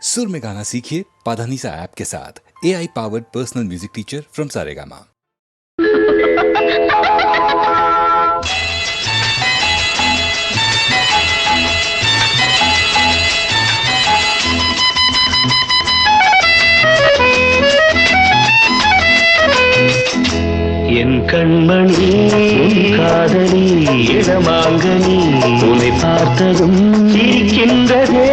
सुर में गाना सीखिए पाधानीसा ऐप के साथ। AI powered personal music teacher from Saregama. என் கண்மணி காதலி இடமாங்கனி உன்னை பார்த்ததும் சிரிக்கின்றதே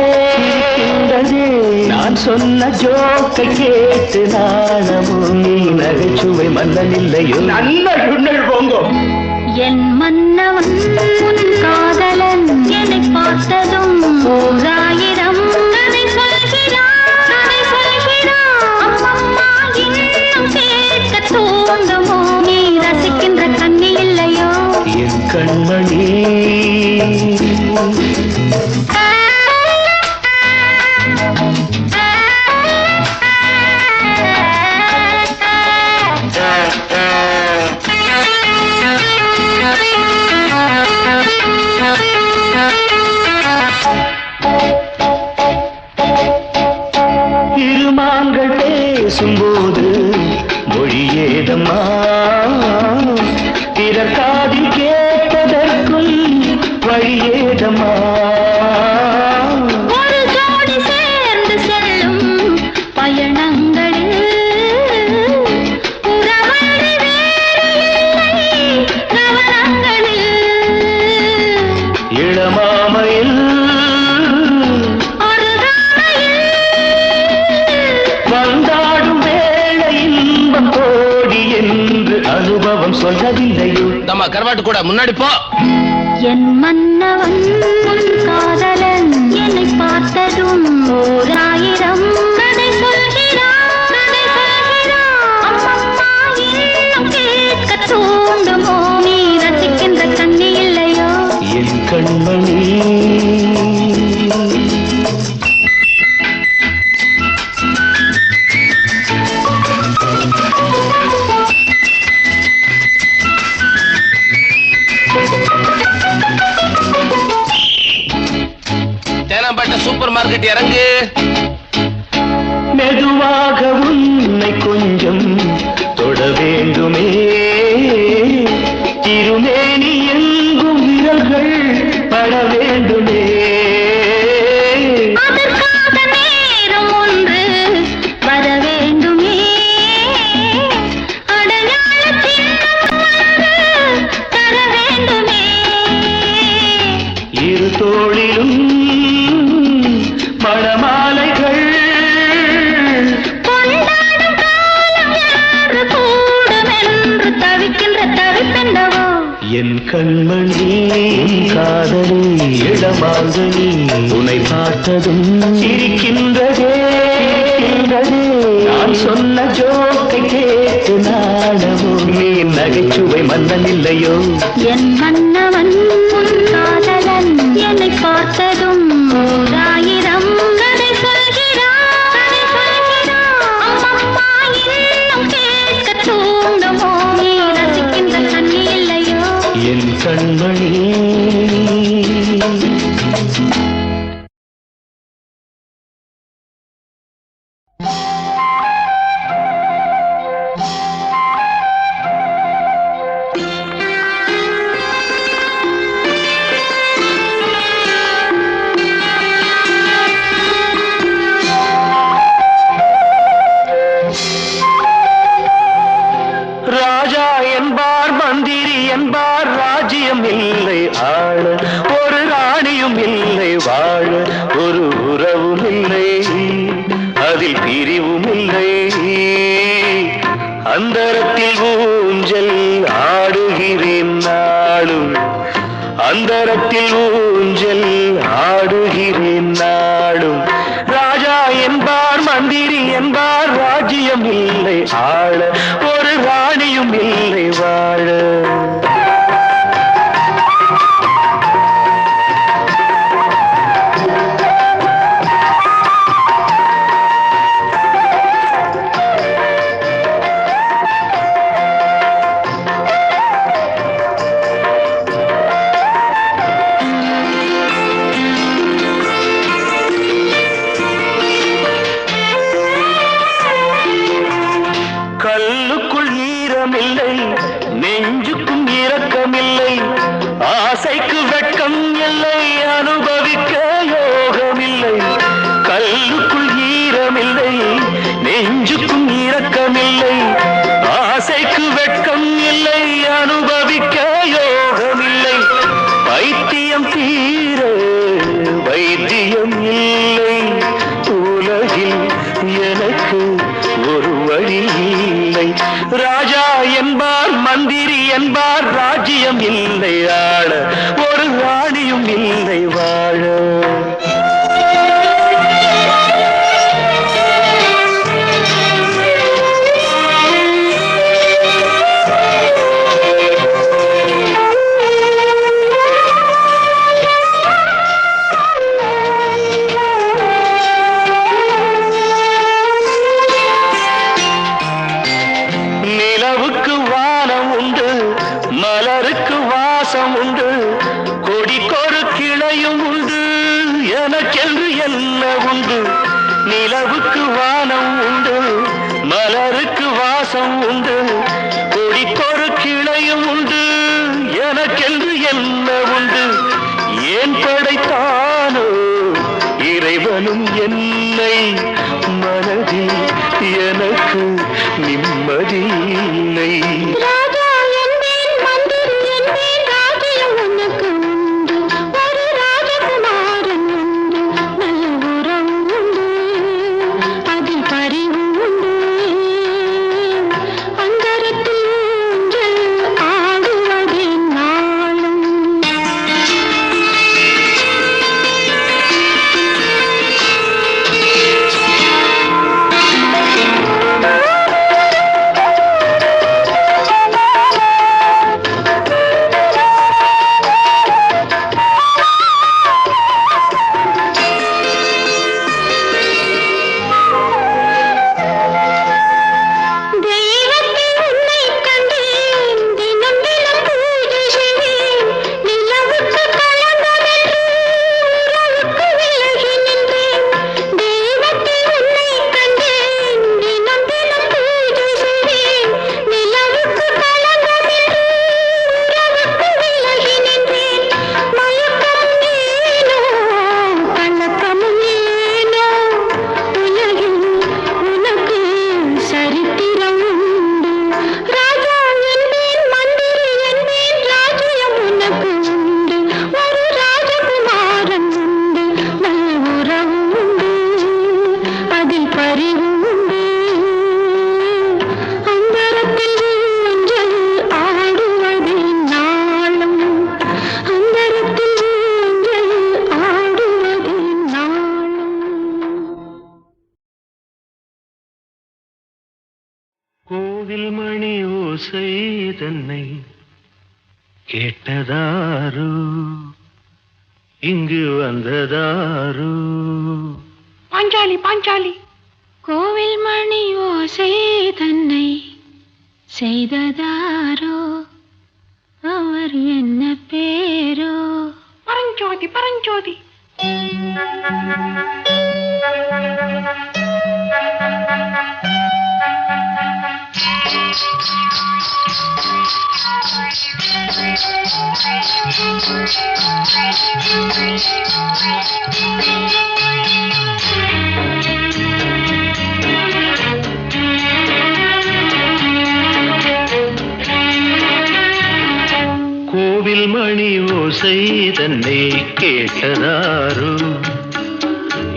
நான் சொன்ன ஜோக்கை கேட்டு நாணமும் நீ நகைச்சுவை மன்னன் இல்லையோ நல்ல உன்னல் போங்கோ என் மன்னவன் உன் காதலன் என்னை பார்த்ததும் ஓராயிரம் கதை சொல்கிறான் அம்மம்மா இன்னும் கேட்க தூண்டுமோ நீ ரசிக்கின்ற கண்ணி இல்லையோ என் கண்மணி இருமாங்கள் பேசும்போது மொழியேதம்மா பிறர் காதில் கேட்பதற்கும் வழியேதம்மா ஒரு ஜோடி சேர்ந்து செல்லும் பயணங்களில் உறவழி வேறு இல்லை கவனங்களில் இளமாமையில் வந்தாடும் வேளை இன்பம் கோடி என்று அனுபவம் சொல்லவில்லையோ நம்ம கருவாட்டு கூட முன்னாடி போ என் மன்னவன் உன் காதலன் என்னை பார்த்ததும் ஓராயிரம் கதை சொல்கிறான் அம்மம்மா இன்னும் கேட்க தூண்டுமோ நீ ரசிக்கின்ற கண்ணி இல்லையோ என் கண்மணி தேனாம்பேட்டை சூப்பர் மார்க்கெட் இறங்கு மெதுவாக உன்னை கொஞ்சம் தொட வேண்டுமே திருமேனி எங்கும் விரல்கள் பட வேண்டுமே அதற்காக நேரம் ஒன்று வர வேண்டுமே அடையாள சின்னம் ஒன்று தர வேண்டுமே இரு தோளிலும் மணமாலைகள் கொண்டாடும் காலம் யாரு கூடும் என்று தவிக்கின்ற தவிப்பென்னவோ என் கண்மணி காதலி இடமாங்கனி உன்னை பார்த்ததும் சிரிக்கின்றதே நான் சொன்ன ஜோக்கை கேட்டு நாணமும் நீ நகைச்சுவை மன்னன் இல்லையோ என் மன்னவன் உன் காதலன் என்னை பார்த்ததும் ஓராயிரம் கதை சொல்கிறான் அம்மம்மா இன்னும் கேட்க தூண்டுமோ நீ ரசிக்கின்ற கண்ணி இல்லையோ என் கண்மணி ராஜா என்பார் மந்திரி என்பார் ராஜ்யம் இல்லை ஆள ஒரு ராணியும் இல்லை வாழ ஒரு உறவும் இல்லை அதில் பிரிவும் இல்லை அந்தரத்தில் ஊஞ்சல் ஆடுகிறேன் நாளும் அந்தரத்தில் ஊஞ்சல் ஆடுகிறேன் நாளும் ராஜா என்பார் மந்திரி என்பார் ராஜ்யம் இல்லை ஆள ஒரு ராணியும் இல்லை வாழ நெஞ்சுக்கும் இரக்கமில்லை, ஆசைக்கு வெட்கம் இல்லை, அனுபவிக்க யோகமில்லை. பைத்தியம் தீர வைத்தியம் இல்லை, உலகில் எனக்கு ஒரு வழி இல்லை. ராஜா என்பார் மந்திரி என்பார், ராஜ்யம் இல்லை ஆள, ஒரு ராணியும் இல்லை வாழ. நிலவுக்கு வானம் உண்டு, மலருக்கு வாசம் உண்டு, கொடிக்கொரு கிளையும் உண்டு, எனக்கென்று என்ன உண்டு. நிலவுக்கு வானம் உண்டு, மலருக்கு வாசம் உண்டு, கொடிக்கொரு கிளையும் உண்டு, எனக்கென்று என்ன உண்டு. ஏன் படைத்தானோ இறைவனும் என்னை, மனதில் எனக்கு நிம்மதி இல்லை. ராஜா என்பேன், மந்திரி என்பேன், ராஜ்யம் உனக்கு உண்டு, ஒரு ராஜகுமாரன் உண்டு, நல்ல உறவு உண்டு, அதில் பரிவு உண்டு, அந்தரத்தில் ஊஞ்சல் ஆடுவதே நாளும். தெய்வத்தில் உன்னை கண்டேன், தினம் தினம் பூஜை செய்தேன், நிலவுக்கு களங்கமின்றி உறவுக்கு விலகி நின்றேன். தெய்வத்தில் உன்னை கண்டேன், தினம் தினம் பூஜை செய்தேன், நிலவுக்கு களங்கமின்றி உறவுக்கு விலகி நின்றேன். மயக்கம் ஏனோ கலக்கமும் ஏனோ, உலகில் உனக்கு சரித்திரம் உண்டு. ராஜா என்பேன், மந்திரி என்பேன், ராஜ்யம் உனக்கு உண்டு, ஒரு ராஜகுமாரன் உண்டு, நல்ல உறவு உண்டு, அதில் பரிவு உண்டு, அந்தரத்தில் ஊஞ்சல் ஆடுவதே நாளும், அந்தரத்தில் ஊஞ்சல் ஆடுவதே நாளும். கோவில் மணி ஓசை தன்னை கேட்டதாரோ, இங்கு வந்ததாரோ. பாஞ்சாலி பாஞ்சாலி. கோவில் மணி ஓசை தன்னை செய்ததாரோ, அவர் என்ன பேரோ? பரஞ்சோதி பரஞ்சோதி. கோவில் மணி ஓசை தன்னை கேட்டதாரோ,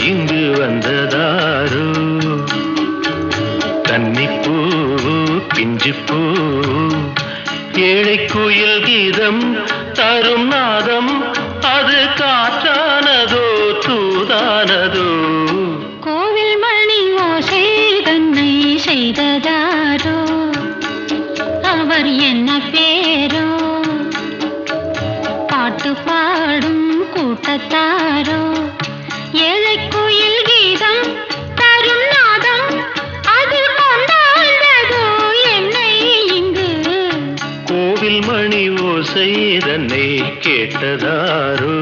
இங்கு வந்ததாரோ. கன்னிப்பூ பிஞ்சுப்பூ ஏழை குயில் கீதம் தரும் நாதம், அது காற்றானதோ தூதானதோ. கோவில் மணி ஓசை தன்னை செய்ததாரோ, அவர் என்ன பேரோ? பாட்டு பாடும் கூட்டத்தாரோ, ஏழை குயில் கீதம் தரும் நாதம், அது கொண்டாண்டதோ என்னை இங்கு. கோவில் மணி ஓசை தன்னை கேட்டதாரோ.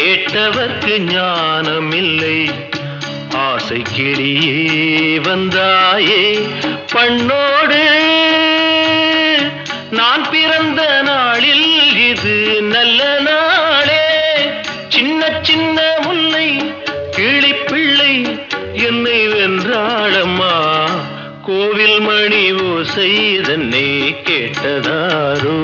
கேட்டவர்க்கு ஞானம் இல்லை. ஆசை கிளியே வந்தாயே பண்ணோடு, நான் பிறந்த நாளில் இது நல்ல நாளே. சின்ன சின்ன முல்லை கிளிப்பிள்ளை என்னை வென்றாளம்மா. கோவில் மணி ஓசை தன்னை கேட்டதாரோ.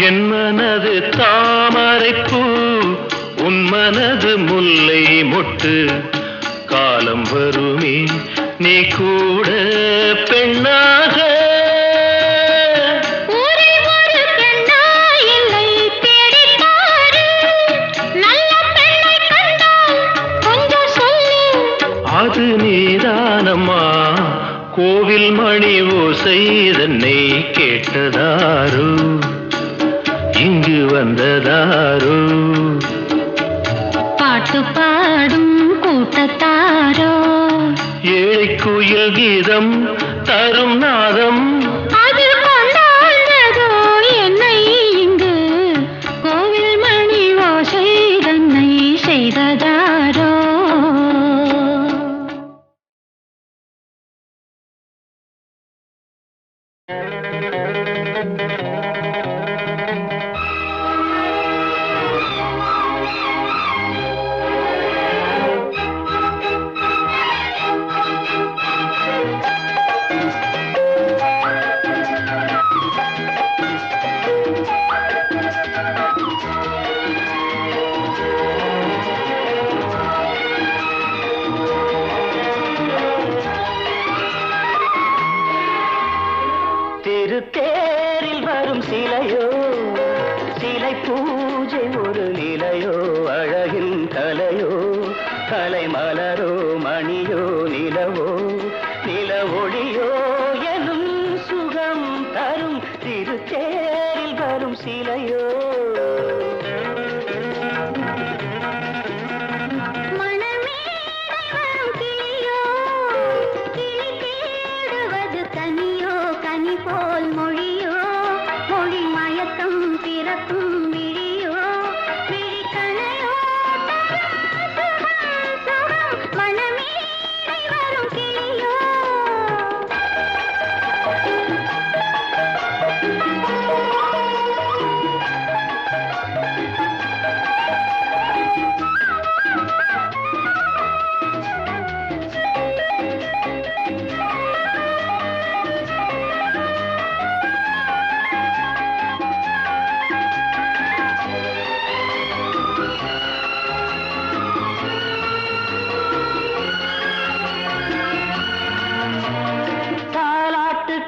என் மனது தாமரைப்பூ, உன் மனது முல்லை மொட்டு. காலம் வருமே நீ கூட பெண்ணாக. அது நீதானம்மா. கோவில் மணி ஓசை தன்னை கேட்டதாரோ, இங்கு வந்ததாரோ. பாட்டு பாடும் கூட்டத்தாரோ, ஏழை குயில் கீதம் தரும் நாதம். அது கொண்டாண்டதோ என்னை இங்கு. கோவில் மணி ஓசை தன்னை செய்ததாரோ. திருத்தேரில் வரும் சிலையோ, சிலை பூஜை ஒரு நிலையோ. அழகின் கலையோ, கலை மலரோ, மணியோ, நிலவோ, நில ஒளியோ எனும் சுகம் தரும். திருத்தேரில் வரும் சிலையோ.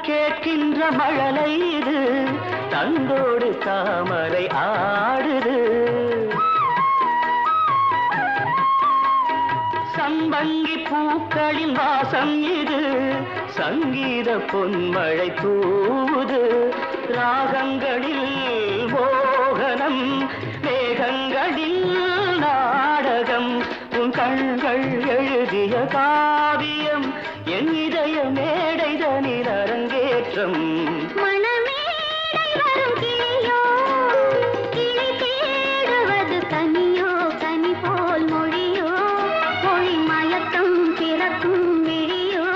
கேட்கின்ற மழலை இது, தந்தோடு தாமரை ஆடுது. சம்பங்கி பூக்களின் வாசம் இது, சங்கீத பொன்மழை தூவுது. ராகங்களில் மோகனம், மேகங்களில் நாடகம். உன் கண்கள் எழுதிய காவியம், என் இதய மேடைதனில் அரங்கேற்றம். மொழியோ, மொழி மயக்கம் பிறக்கும் விழியோ,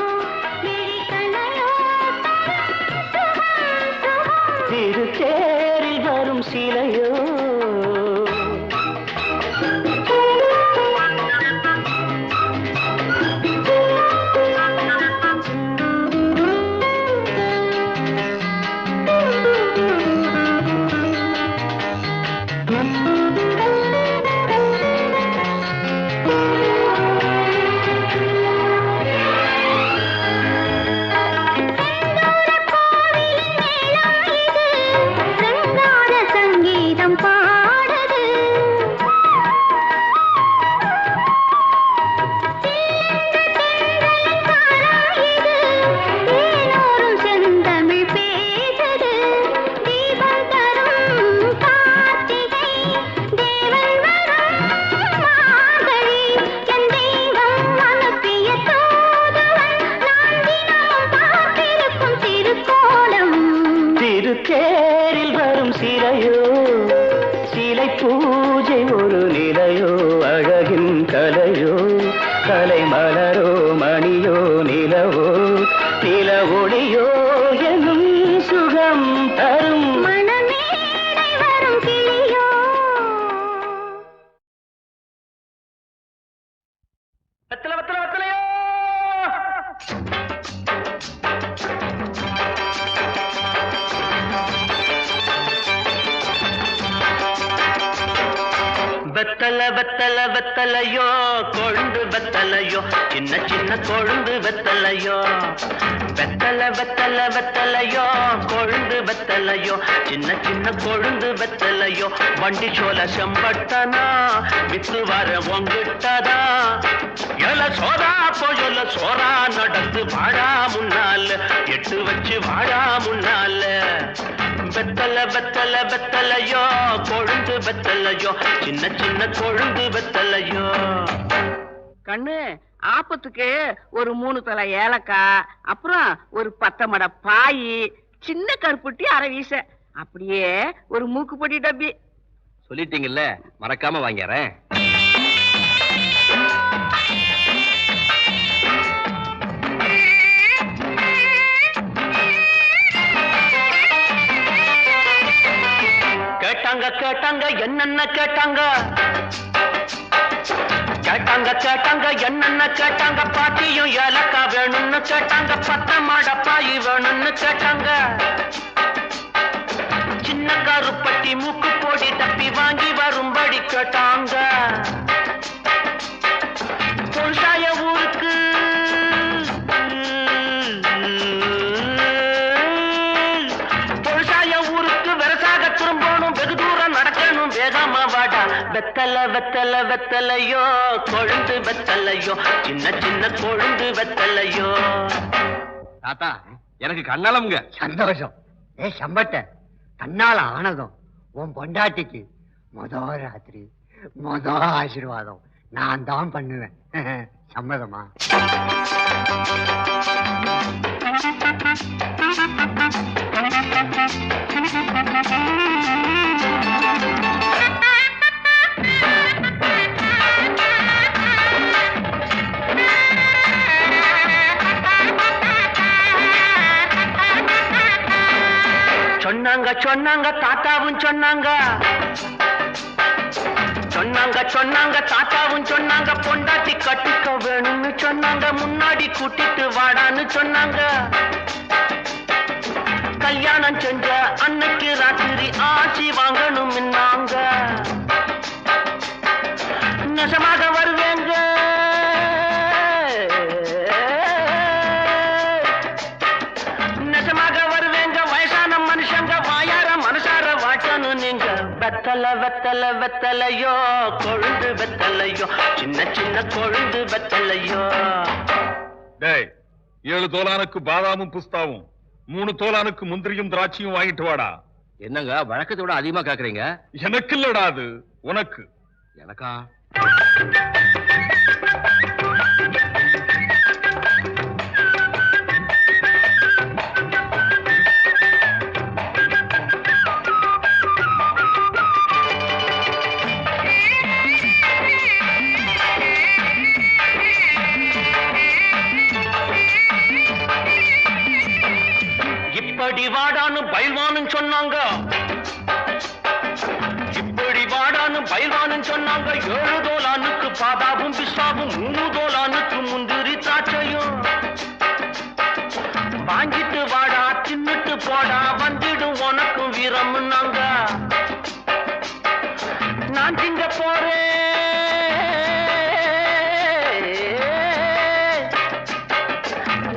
விழி பூஜை ஒரு நிலையோ அழகின் கலையோ கலை மலரோ மணியோ நிலவோ நில ஒளியோ எனும் சுகம் தரும் மனமேடை வரும் கிளியோ வெத்தலை வெத்தலை வெத்தலையோ வெத்தலை வெத்தலை வெத்தலையோ கொழுந்து வெத்தலையோ சின்ன சின்ன கொழுந்து வெத்தலையோ வெத்தலை வெத்தலை வெத்தலையோ கொழுந்து வெத்தலையோ சின்ன சின்ன கொழுந்து வெத்தலையோ வண்டி சோல செம்பட்டனா வித்து வர உங்கிட்டதா எல சோதா போயொல்ல சோரா நடந்து வாடா முன்னால எட்டு வச்சு வாடா முன்னால வெத்தலை வெத்தலை வெத்தலையோ கொழுந்து வெத்தலையோ சின்ன சின்ன கொழுந்து வெத்தலையோ கண்ணு ஆப்பத்துக்கு ஒரு 3 தலை ஏலக்காய், அப்புறம் ஒரு 10 மடை பாய், சின்ன கருப்புட்டி அரை வீச, அப்படியே ஒரு மூக்குப்பொடி டப்பி. சொல்லிட்டீங்கல்ல, மறக்காம வாங்கிறேன். கேட்டாங்க கேட்டாங்க என்னென்ன கேட்டாங்க கேட்டாங்க கேட்டாங்க என்னென்ன கேட்டாங்க பாட்டியும் ஏலக்கா வேணும்னு கேட்டாங்க 10 மடை பாய் வேணும்னு கேட்டாங்க சின்ன கருப்பட்டி மூக்கு போடி தப்பி வாங்கி வரும்படி கேட்டாங்க பொருசாய ஊருக்கு வெரசாக திரும்பணும் வெகு தூரம் நடக்கணும் வேகமா வாடா வெத்தலை வெத்தலை வெத்தலையோ கொழுந்து வெத்தலையோ சின்ன சின்ன கொழுந்து வெத்தலையோ. தாத்தா எனக்கு கண்ணாலமுங்க. சந்தோஷம். சம்பட்ட தன்னால ஆனதும் உன் பொண்டாட்டிக்கு ராத்திரி ஆசீர்வாதம் நான் தான் பண்ணுவேன். சம்மதமா? சொன்னாங்க சொன்னாங்க தாத்தாவும் சொன்னாங்க சொன்னாங்க சொன்னாங்க தாத்தாவும் சொன்னாங்க பொண்டாட்டி கட்டிக்க வேணும்னு சொன்னாங்க முன்னாடி கூட்டிட்டு வாடான்னு சொன்னாங்க கல்யாணம் செஞ்ச அன்னைக்கு ராத்திரி ஆசி வாங்கணும் நாங்க நெசமாக வருவேங்க நெசமாக வருவேங்க வயசான மனுஷங்க வாயார மனசார வாட்டணும் நீங்க வெத்தலை வெத்தலை வெத்தலையோ கொழுந்து வெத்தலையோ சின்ன சின்ன கொழுந்து வெத்தலையோ. 7 தோலானுக்கு பாதாமும் புஸ்தாவும் 3 தோலானுக்கு முந்திரியும் திராட்சையும் வாங்கிட்டு வாடா. என்னங்க வழக்கத்தை விட அதிகமா கேக்குறீங்க? எனக்கு இல்லடா, அது உனக்கு. எனக்கா? இப்படி வாடான்னு பயில்வான்னு சொன்னாங்க இப்படி வாடான்னு பயில்வான்னு சொன்னாங்க 7 தோலானுக்கு பாதாவும் பிஸ்தாவும் 3 தோலானுக்கு முந்திரி திராட்சையும் வாங்கிட்டு வாடா தின்னுட்டு போடா வந்துடும் உனக்கும் வீரம்னாங்க நான் திங்க போறேன்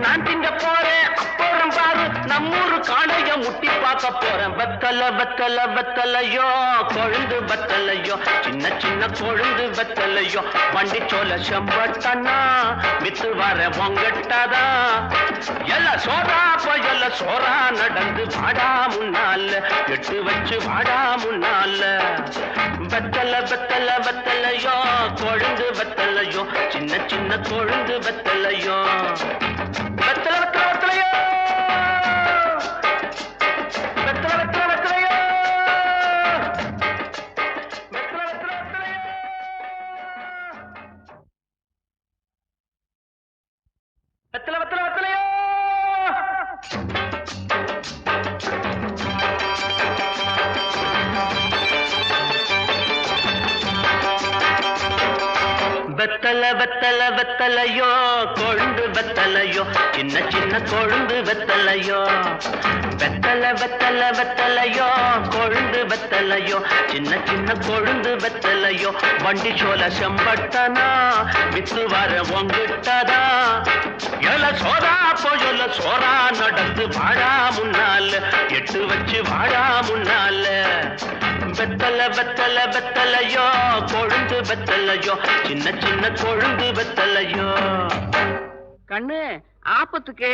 நான் திங்க போறேன் அப்புறம் பாரு நம்மூரு காளைய முட்டி பார்க்க போறேன் வெத்தலை வெத்தலை வெத்தலையோ கொழுந்து வெத்தலையோ சின்ன சின்ன கொழுந்து வெத்தலையோ வண்டி சோல செம்பட்டனா வித்து வர பொங்கட்டாதா எல்ல சோறா போயல்ல சோறா நடந்து வாடா முன்னால எட்டு வச்சு வாடா முன்னால வெத்தலை வெத்தலை வெத்தலையோ கொழுந்து வெத்தலையோ சின்ன சின்ன கொழுந்து வெத்தலையோ வெத்தலை வெத்தலை வெத்தலையோ வெத்தலை வெத்தலை வெத்தலையோ வெத்தல வெத்தலையோ கொழுந்து வெத்தலையோ சின்ன சின்ன கொழுந்து வெத்தலையோ வெத்தல வெத்தல வெத்தலையோ கொழுந்து வெத்தலையோ சின்ன சின்ன கொழுந்து வெத்தலையோ வண்டி சோல செம்பட்டனா வித்து வர உங்கிட்டதா எல சோதா போயொல்ல சோரா நடந்து வாடா முன்னால எட்டு வச்சு வாடா முன்னால வெத்தல வெத்தல வெத்தலையோ கொழுந்து வெத்தலையோ சின்ன சின்ன கொழுந்து வெத்தலையோ கண்ணு ஆப்பத்துக்கு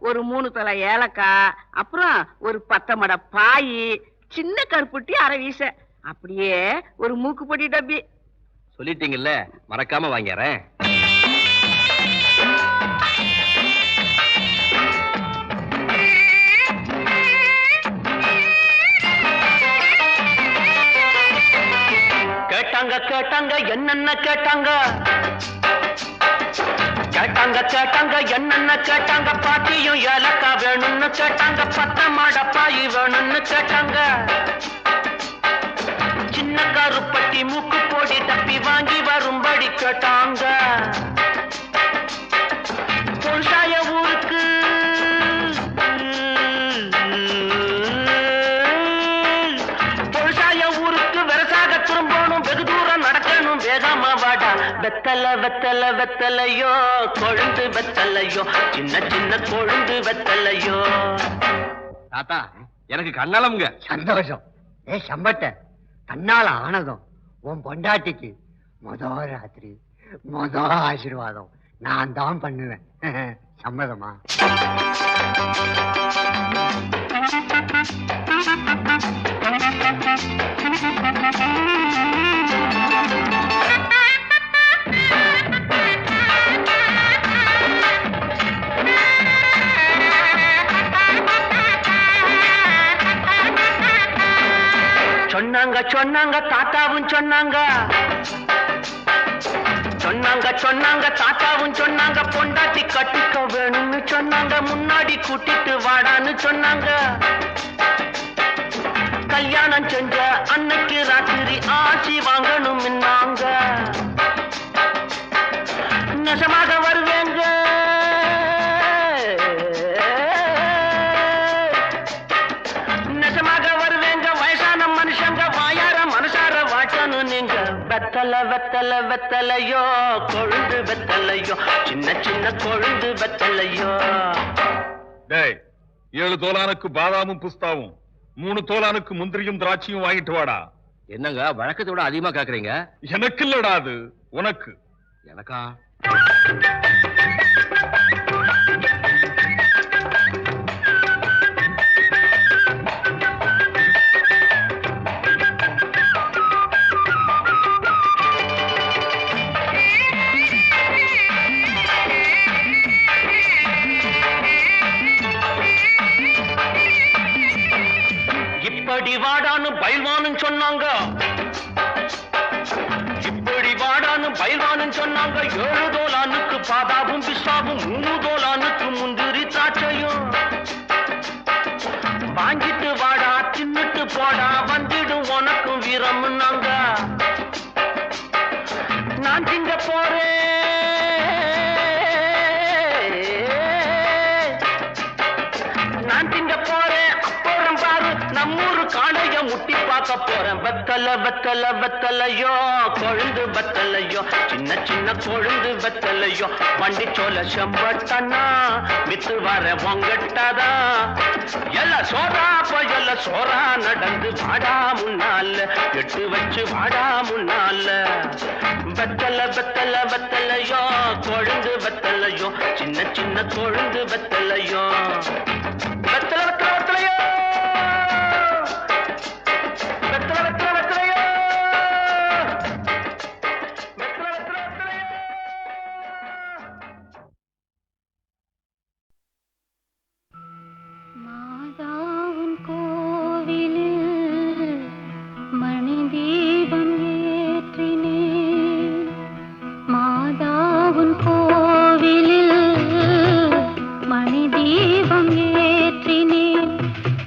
ஒரு 3 தலை ஏலக்காய் அப்புறம் ஒரு 10 மட பாய் சின்ன கருப்புட்டி அரை வீச அப்படியே ஒரு மூக்குப்பொடி டப்பி சொல்லிட்டீங்கல்ல மறக்காம வாங்கிறேன். கேட்டாங்க கேட்டாங்க என்னென்ன கேட்டாங்க கேட்டாங்க கேட்டாங்க என்னென்ன கேட்டாங்க பாட்டியும் ஏலக்கா வேணும்னு கேட்டாங்க 10 மட பாய் வேணும்னு கேட்டாங்க சின்ன கருப்பட்டி மூக்கு போடி தப்பி வாங்கி வரும்படி கேட்டாங்க பொன்சாய ஊருக்கு பொன்சாய ஊருக்கு வெரசாக திரும்பணும் வெகு தூரம் நடக்கணும் வேகமா வாடா வெத்தல வெத்தல வெத்தலையோ கொழுந்து வெத்தலையோ சின்ன சின்ன கொழுந்து வெத்தலையோ தாத்தா எனக்கு கண்ணாலம்ங்க. சந்தோஷம். சம்பட்ட தன்னால ஆனதும் உன் பொண்டாட்டிக்கு ராத்திரி ஆசீர்வாதம் நான் தான் பண்ணுவேன். சம்மதமா? சொன்னாங்க சொன்னாங்க தாத்தாவும் சொன்னாங்க சொன்னாங்க சொன்னாங்க தாத்தாவும் சொன்னாங்க பொண்டாட்டி கட்டிக்க வேணும்னு சொன்னாங்க முன்னாடி கூட்டிட்டு வாடான்னு சொன்னாங்க கல்யாணம் செஞ்ச அன்னைக்கு ராத்திரி ஆசி வாங்கணும்னாங்க நெசமாக வருவேங்க நெசமாக வருவேங்க வயசான மனுஷங்க வாயார மனசார வாட்டணும் நீங்க வெத்தல வெத்தல வெத்தலையோ கொழுந்து வெத்தலையோ சின்ன சின்ன கொழுந்து வெத்தலையோ. டேய் 7 தோலானுக்கு பாதாமும் புஸ்தாவும் 3 தோலானுக்கு முந்திரியும் திராட்சையும் வாங்கிட்டு வாடா. என்னங்க வழக்கத்தை விட அதிகமா கேக்குறீங்க? எனக்கு இல்லடா அது உனக்கு. எனக்கா? இப்படி வாடான்னு பயில்வான்னு சொன்னாங்க இப்படி வாடான்னு பயில்வான்னு சொன்னாங்க 7 தோலானுக்கு பாதாவும் பிஸ்தாவும் 3 தோலானுக்கு முந்திரி திராட்சையும் வாங்கிட்டு வாடா தின்னுட்டு போடா வந்துடும் உனக்கும் வீரம்னாங்க நான் திங்க போறேன் நான் திங்க போறேன் அப்புறம் பாரு நம்மூரு காளைய முட்டி பார்க்க போறேன் வெத்தல வெத்தல வெத்தலையோ கொழுந்து வெத்தலையோ சின்ன சின்ன கொழுந்து வெத்தலையோ வண்டி சோல செம்பட்டனா வித்து வர உங்கட்டதா எல்ல சோறா போயல்ல சோறா நடந்து வாடா முன்னால எட்டு வச்சு வாடா முன்னால வெத்தல வெத்தல வெத்தலையோ கொழுந்து வெத்தலையோ சின்ன சின்ன கொழுந்து வெத்தலையோ வெத்தல வெத்தல வெத்தலையோ வெத்தல வெத்தல வெத்தலையோ வெத்தல வெத்தல வெத்தலையோ. மாதாவின் கோவிலில் மணி தீபம் ஏற்றினேன் மாதாவின் கோவிலில் மணி தீபம் ஏற்றினேன்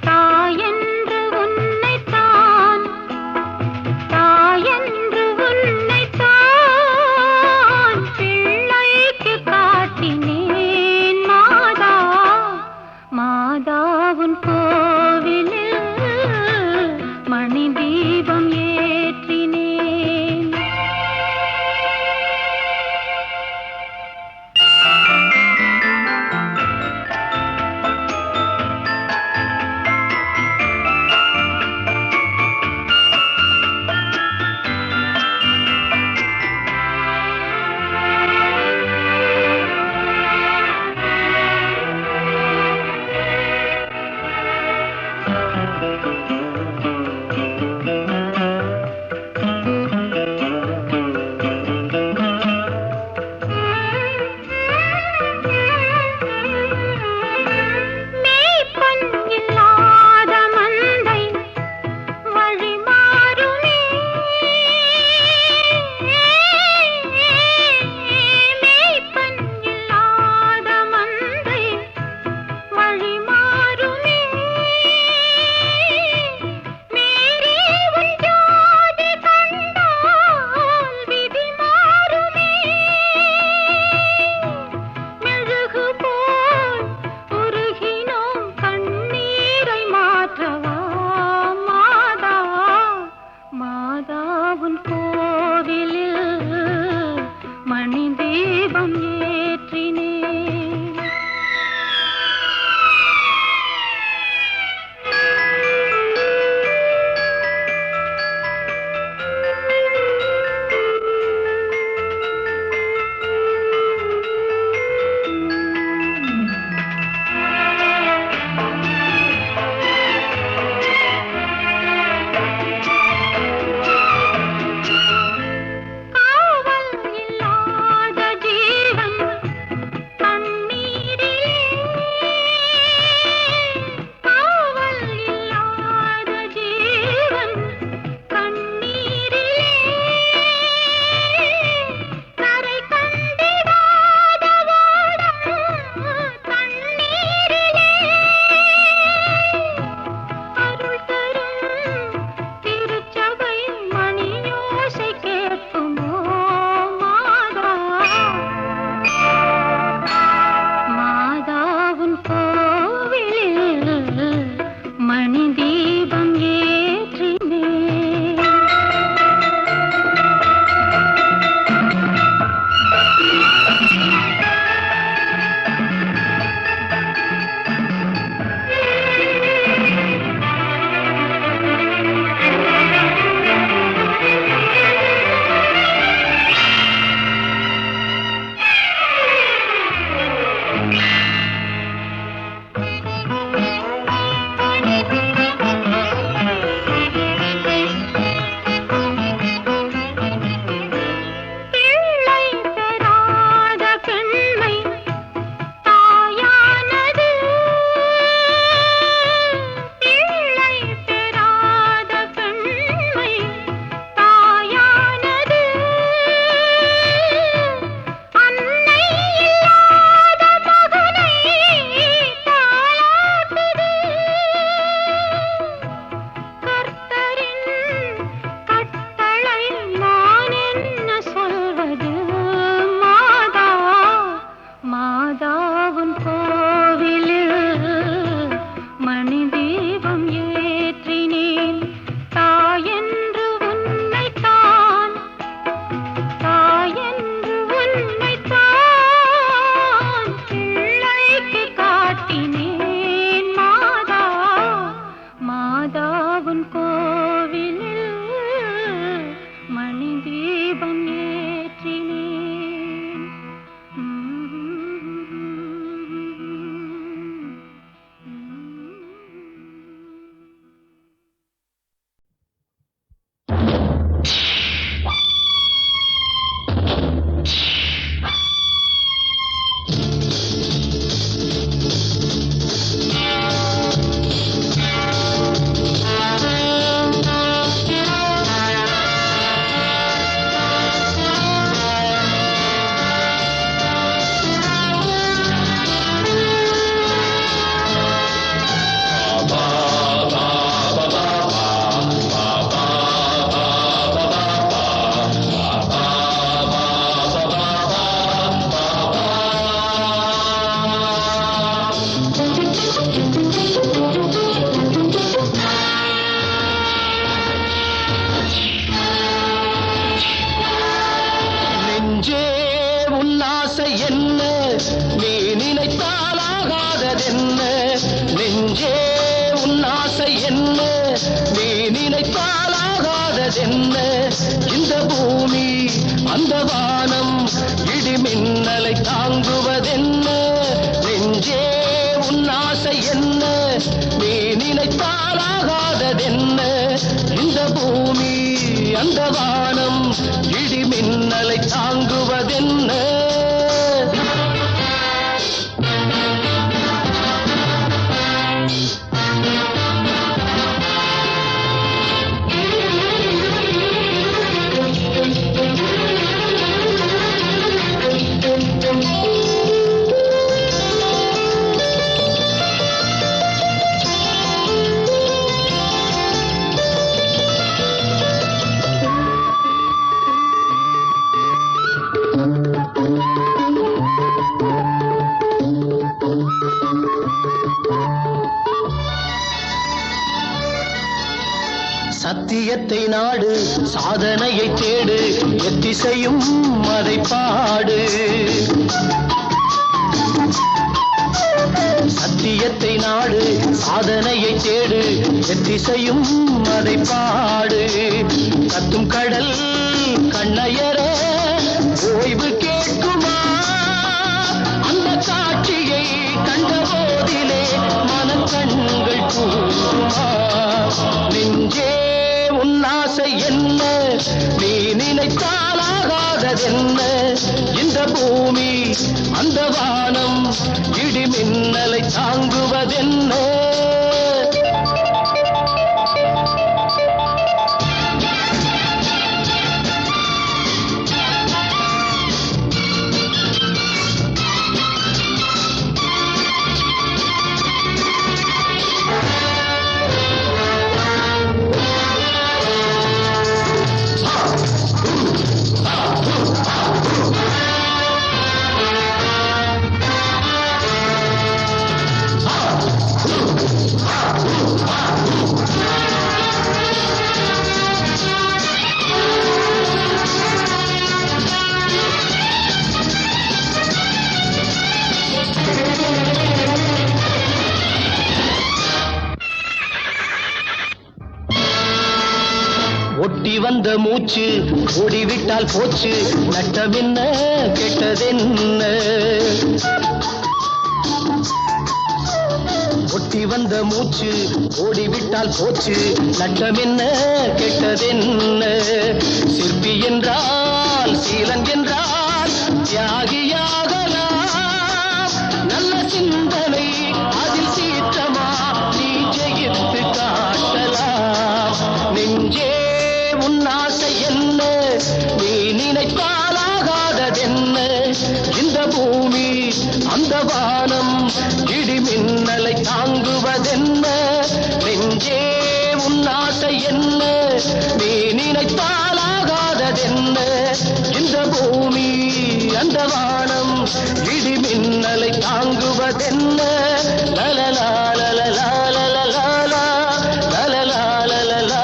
தாயென்று உன்னைத்தான் தாயென்று உன்னைத்தான் பிள்ளை மாதாவுன் கோவிலில் மணி தீபம் ஏற்றினேன். தாங்குவதென்ன நெஞ்சே உன் ஆசை என்ன நீ நினைத்தாலாகாததென்ன இந்த பூமி அந்த வானம் இடி மின்னலை தாங்குவதென்ன நெஞ்சே உன் ஆசை என்ன நீ நினைத்தாலாகாததென்ன இந்த பூமி அந்த வானம் இடி மின்னலை தாங்குவதென்ன சத்தியத்தை நாடு சாதனையை தேடு எத்திசையும் அதை பாடு சத்தியத்தை நாடு சாதனையை தேடு எத்திசையும் அதை பாடு கத்தும் கடல் கண்ணயர ஓய்வு கேட்குமா அந்த காட்சியை கண்ட போதிலே மனக்கண்கள் கூறுமா நெஞ்சே உன் ஆசை என்ன நீ நினைத்தாலாகாததென்ன இந்த பூமி அந்த வானம் இடி மின்னலை தாங்குவதென்ன ஒட்டி வந்த மூச்சு ஓடிவிட்டால் போச்சு நட்டமென்ன கெட்டதென்ன ஒட்டி வந்த மூச்சு ஓடிவிட்டால் போச்சு நட்டமென்ன கெட்டதென்ன சிற்பி என்றால் சீலன் என்றால் தியாகியாகலாம் நல்ல சிந்தனை அதில் சீற்றமா நீ ஜெயித்து காட்டலாம் நெஞ்சே உன் ஆசை என்ன நீ நினைத்தாலாகாததென்ன இந்த பூமி அந்த வானம் இடி மின்னலை தாங்குவதென்ன நெஞ்சே உன் ஆசை என்ன நீ நினைத்தாலாகாததென்ன இந்த பூமி அந்த வானம் இடி மின்னலை தாங்குவதென்ன லலலா லலலா லலலா லலலா லலலா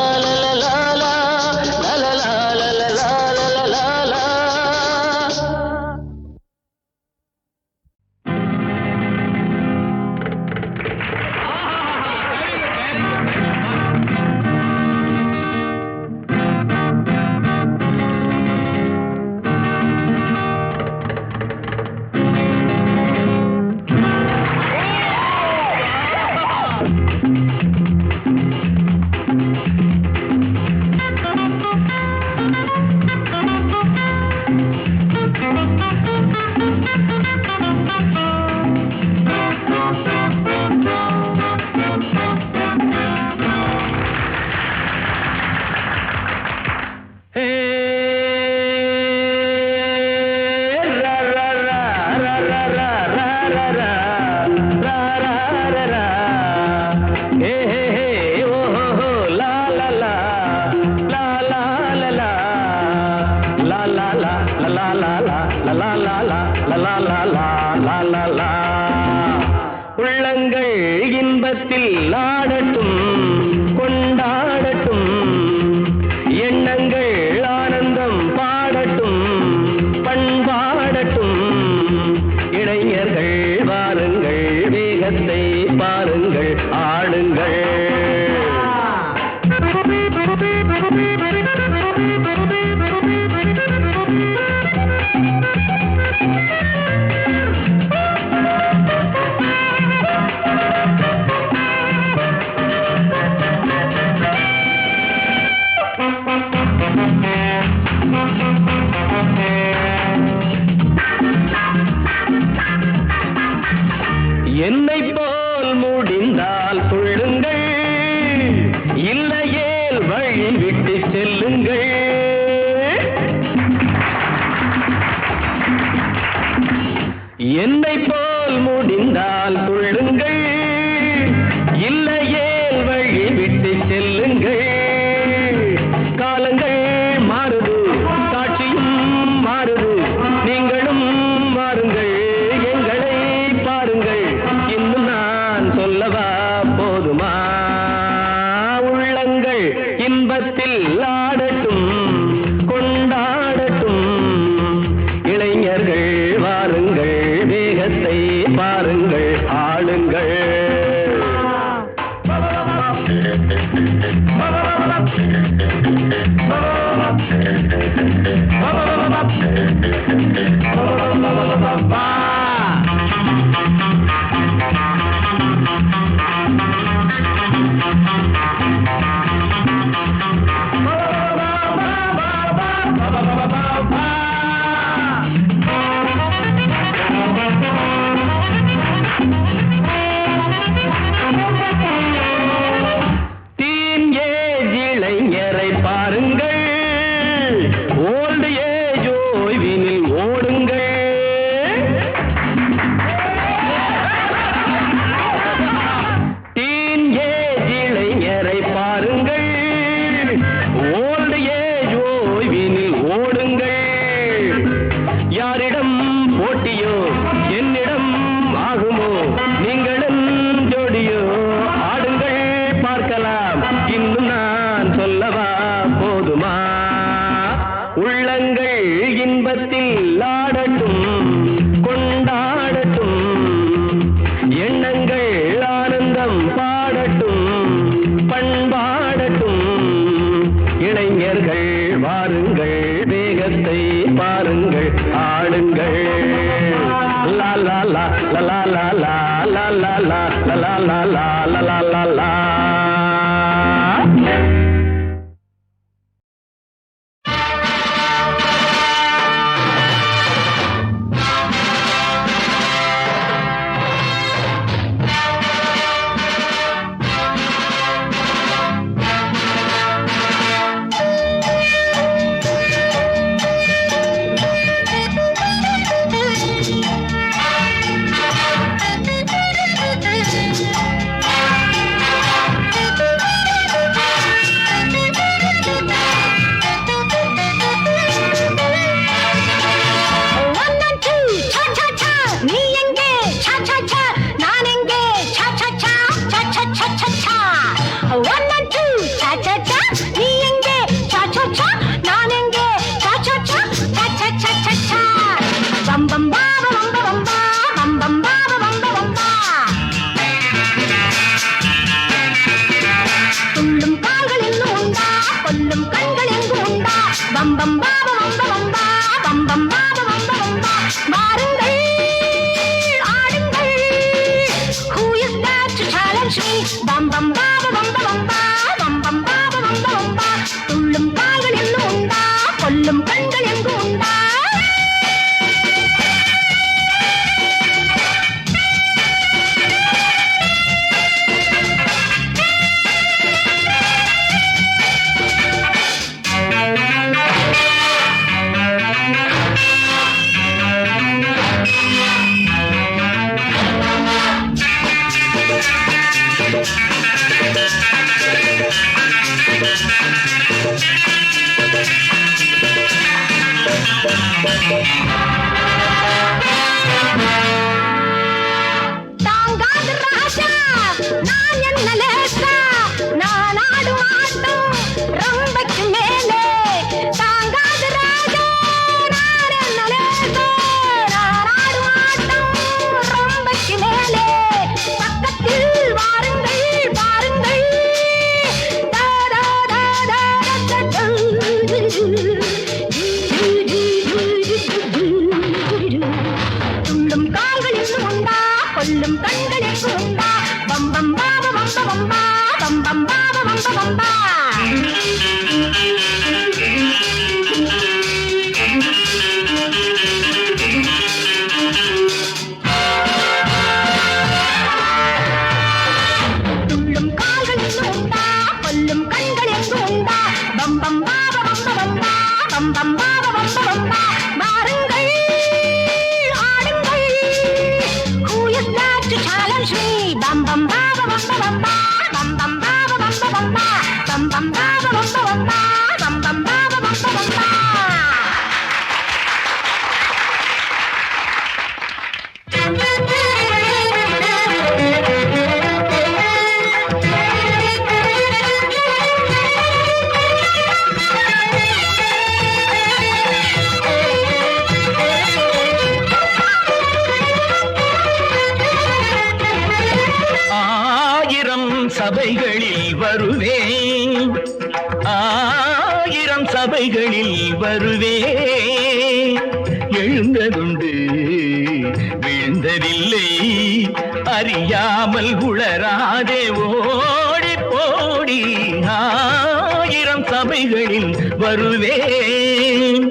உள்ளங்கள் இன்பத்தில் ஆடட்டும் கொண்டாடட்டும் எண்ணங்கள் ஆனந்தம் பாடட்டும் பண்பாடட்டும் இளைஞர்கள் வாருங்கள் வேக வேகத்தை பாருங்கள் ஆளுங்கள். என்னை போல் முடிந்தால் சொல்லுங்கள், இல்லையேல் வழி விட்டு செல்லுங்கள். என்னை போல் முடிந்தால் சொல்லுங்கள், இல்லையேல் வழி விட்டு செல்லுங்கள். காலங்கள் மாறுது, காட்சியும் மாறுது, நீங்களும் மாறுங்கள், எங்களை பாருங்கள். இன்னும் நான் சொல்லவா போதுமா? உள்ளங்கள் இன்பத்தில் ஆடட்டும், கொண்டாடட்டும். இளைஞர்கள் வாருங்கள், வேகத்தை பாருங்கள் ஆளுங்கள். டீன் ஏஜ் இளைஞரை பாருங்கள், ஓல்டு ஏஜ் ஓய்வினில் ஓடுங்கள். டீன் ஏஜ் இளைஞரை பாருங்கள், ஓல்டு ஏஜ் ஓய்வினில் ஓடுங்கள். யாரிடம் போட்டியோ என்னிடம் ஆகுமோ, நீங்களும் ஜோடியோ ஆடுங்கள் பார்க்கலாம். இன்னும் நான் சொல்லவா போதுமா? உள்ளங்கள் இன்பத்தில் ஆடட்டும், கொண்டாடட்டும். எண்ணங்கள் ஆனந்தம் பாடட்டும், பண்பாடட்டும். இளைஞர்கள் வாருங்கள், வேகத்தை பாருங்கள் ஆளுங்கள். லா லா லா லா லா லா லா லா லா லா லா லா லா லா லா லா. துள்ளும் கால்கள் எங்கு உண்டா கொல்லும் கண்கள் எங்கு உண்டா பம் பம் பாப பம்ப பம்பா பம் பம் பாப பம்ப பம்பா வாருங்கள் ஆடுங்கள் who is that to challenge me பம் பம் பாப பம்ப பம்பா பம் பம் பாப பம்ப பம்பா பம் பம் பாப பம்ப பம்பா பம் பம் பாப பம்ப பம்பா ஆயிரம் சபைகளில் வருவேன், ஆயிரம் சபைகளில் வருவேன். எழுந்ததுண்டு விழுந்ததில்லை, அறியாமல் உளராதே ஓடி போடி. ஆயிரம் சபைகளில் வருவேன்.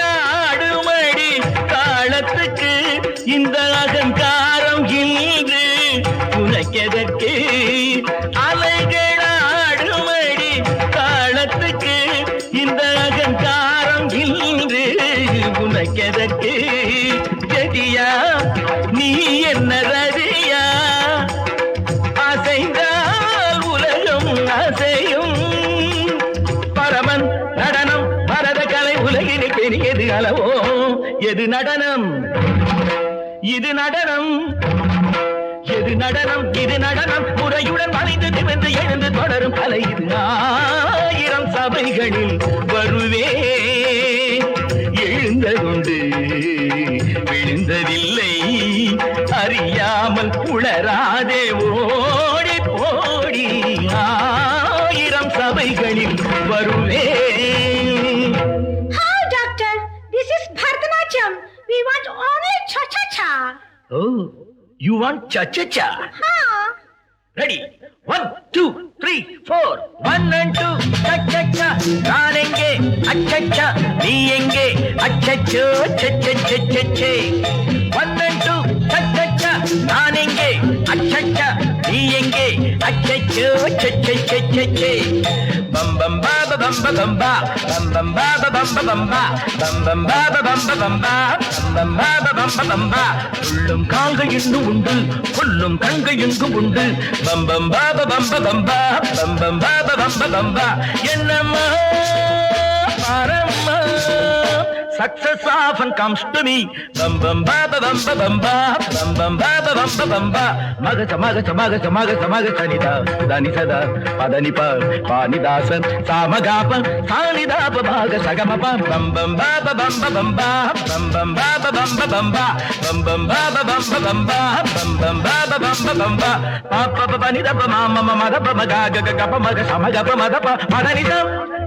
அலைகளாடுமடி காலத்துக்கு இந்த அகங்காரம் இன்று உனக்கெதற்கு. அலைகளாடுமடி காலத்துக்கு இந்த அகங்காரம் இன்று உனக்கெதற்கு. ஜதியா நீ என்ன ரதியா, அசைந்தால் உலகம் அசையும். பரமன் நடனம் பரத கலை உலகினில் பெரியது அளவோ. எது நடனம் இது நடனம், எது நடனம் இது நடனம். முறையுடன் வளைந்து திமிர்ந்து எழுந்து தொடரும் கலை இது. ஆயிரம் சபைகளில் வருவே, எழுந்ததுண்டு விழுந்ததில்லை, அறியாமல் உளராதே ஓடி போடி. ஆயிரம் சபைகளில் வருவே. How doctor, this is Bharatanatyam. We want only cha-cha-cha. Oh, you want cha-cha-cha? Huh? Ready? 1, 2, 3, 4. 1 and 2, cha-cha-cha. நான் எங்கே அச்சச்சா, நீ எங்கே அச்சச்சோ, சச்சச்சச்சே. 1 and 2, cha-cha-cha. நான் எங்கே அச்சச்சா, நீ எங்கே அச்சச்சோ, சச்சச்சச்சே. பம் பம் பாப பம்ப பம்பா பம் பம் பாப பம்ப பம்பா பம் பம் பாப பம்ப பம்பா பம் பம் பாப பம்ப பம்பா. உள்ளும் கால்கள் இன்னும் உண்டு, கொல்லும் கண்கள் எங்கும் உண்டு. பம் பம் பாப பம்ப பம்பா பம் பம் பாப பம்ப பம்பா. என்னம்மா பாரம்மா, success often comes to me. Bum bum ba ba bum ba bum ba bum bum ba ba bum ba bum ba. Maga sa maga sa maga sa maga sa maga sa ni da dani sa da pa da ni pa pa ni da sa sa ma ga pa sa ni da pa ba ga sa ga ma pa. Bum bum ba ba bum ba bum ba bum bum ba ba bum ba bum ba bum bum ba ba bum ba bum ba bum bum ba ba bum ba bum ba. Pa pa pa ni da pa ma ma ma da pa ma ga ga ga pa ma ga sa ma ga pa ma da pa pa da ni da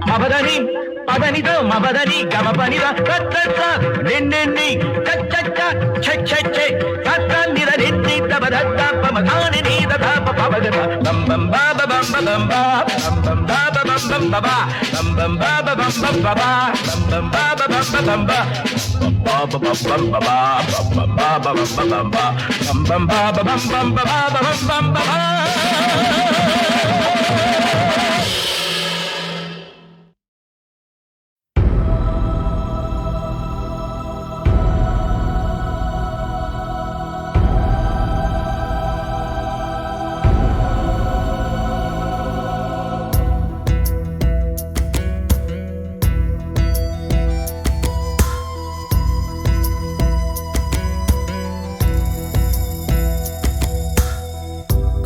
ma ba da ni பதனிதோ மபதனி கமபனிதா கத்தா நின்னி கச்சச்சா சச்சச்சே சத்தனித நின்னி தபதத்தா பமதானி நீததா பபதப பம் பம் பாப பம் பம் பா பம் பம் பாப பம் பம் பபா பம் பம் பாப பம் பம் பபா பம் பம் பாப பம் பம் பா பாப பம் பம் பபா பம் பாப பம் பம் பா பம் பம் பாப பம் பம் பபா பம் பம் பபா.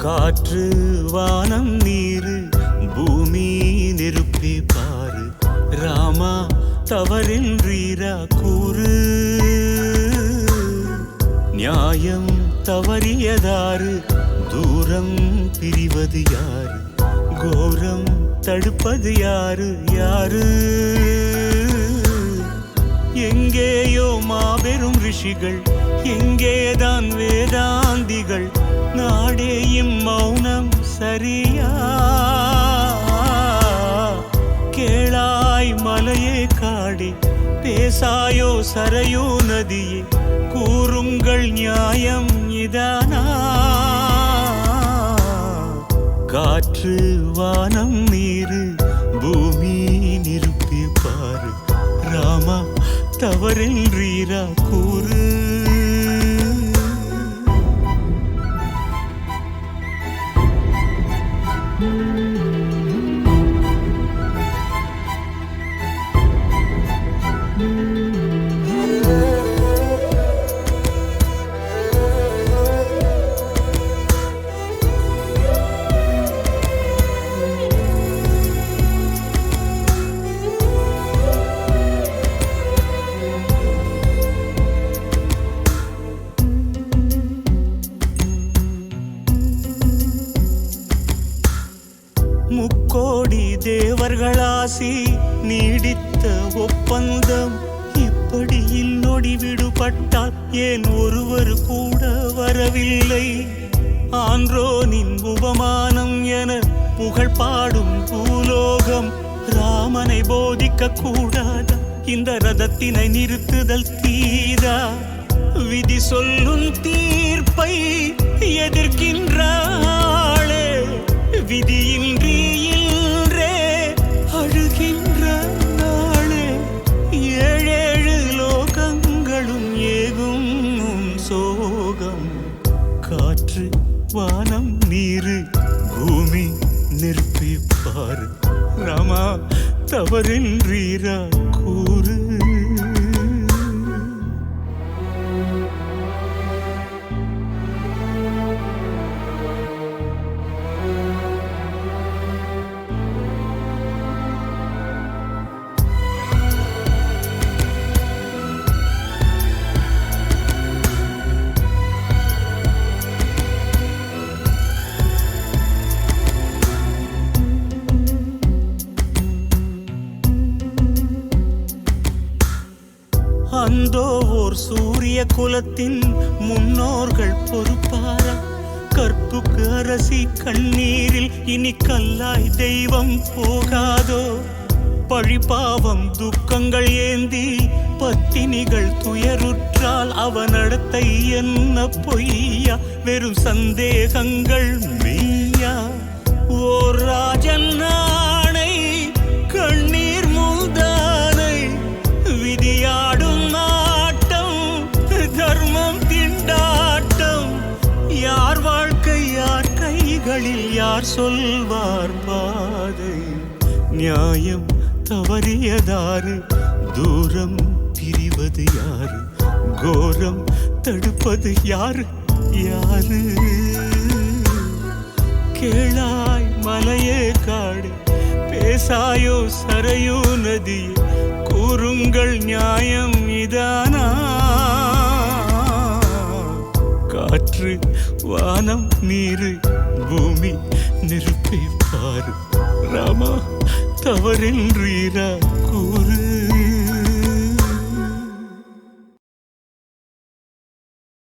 காற்று வானம் நீரு பூமி நெருப்பே பாரு, ராமா தவறின்றீரா கூறு. நியாயம் தவறியதாறு, தூரம் பிரிவது யாரு, கோரம் தடுப்பது யாரு யாரு. எங்கேயோ மாபெரும் ரிஷிகள், எங்கேதான் வேதாந்திகள், நாடேயும் மௌனம் சரியா? கேளாய் மலையே காடே, பேசாயோ சரையோ நதியே, கூறுங்கள் நியாயம் இதானா? காற்று வானம் நீரு பூமி நிருப்பி பாரு, ராமா தவறின்றீரா கூறு? முக்கோடி தேவர்களாசி நீடித்த ஒப்பந்தம், இப்படியில் நொடி விடுபட்டால் ஏன் ஒருவர் கூட வரவில்லை? ஆன்றோனின் உபமானம் என புகழ் பாடும் பூலோகம், ராமனை போதிக்க கூடாதா? இந்த ரதத்தினை நிறுத்துதல் தீதா? விதி சொல்லும் தீர்ப்பை எதிர்க்கின்றாளே, விதியின்றி இன்றே அழுகின்ற நாளே, ஏழேழு லோகங்களும் ஏகும் சோகம். காற்று வானம் நீரு பூமி நிற்பி பாரு, ராமா தவறின்றீரா கூறு? அந்தோ ஓர் சூரிய குலத்தின் முன்னோர்கள் பொறுப்பாரா? கற்புக்கு அரசி கண்ணீரில் இனி கல்லாய் தெய்வம் போகாதோ? பழிபாவம் துக்கங்கள் ஏந்தி பத்தினிகள் துயருற்றால் அவனடத்தை என்ன பொய்யா? வெறும் சந்தேகங்கள் மெய்யா? ஓர் ராஜன் நாணை கண்ணீர் மூதானை, விதியாடும் நாட்டம் தர்மம் திண்டாட்டம், யார் வாழ்க்கை யார் கைகளில், யார் சொல்வார் பாதை? நியாயம் தவறியதாறு, தூரம் பிரிவது யாரு? கோரம் தடுப்பது யாரு யாரு? கேளாய் மலையே காடு, பேசாயோ சரையோ நதியே, கூறுங்கள் நியாயம் இதானா? காற்று வானம் நீரு பூமி நிருப்பி பாரு, ராமா தவறின்றீரா கூறு?